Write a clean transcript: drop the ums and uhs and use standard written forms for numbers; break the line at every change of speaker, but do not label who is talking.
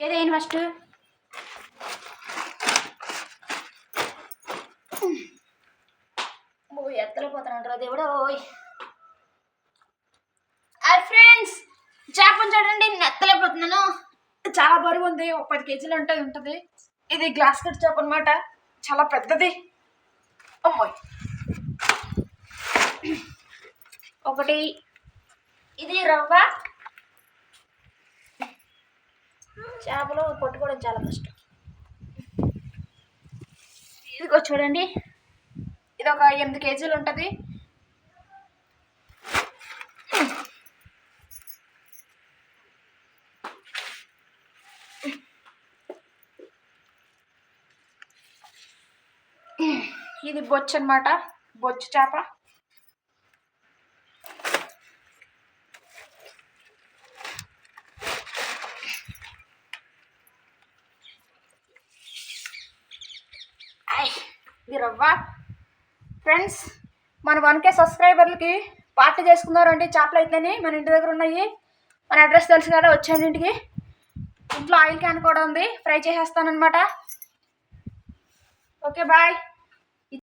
ఏదేంటి first ఎత్తలేకపోతున్నాడు దేవుడు. Friends చేపను చూడండి, నేను ఎత్తలేకపోతున్నాను. చాలా బరువు ఉంది, ఒక 10 కేజీలు ఉంటుంది. ఇది గ్లాస్ కట్ చేప అనమాట, చాలా పెద్దది. అమ్మాయి ఒకటి, ఇది రవ్వ. చేపలు పట్టుకోవడం చాలా కష్టం. ఇదిగో చూడండి, ఇది ఒక 8 కేజీలు ఉంటుంది. ఇది బొచ్చు అనమాట, బొచ్చు చేప. ఇది రవ్వ. ఫ్రెండ్స్, మన 1K సబ్స్క్రైబర్లకి పార్టీ చేసుకున్నారండి. చేపలు అయితేనే మన ఇంటి దగ్గర ఉన్నాయి. మన అడ్రస్ తెలుసు కదా, వచ్చేయండి ఇంటికి. ఇంట్లో ఆయిల్ క్యాన్ కూడా ఉంది, ఫ్రై చేసేస్తానమాట. Okay, bye.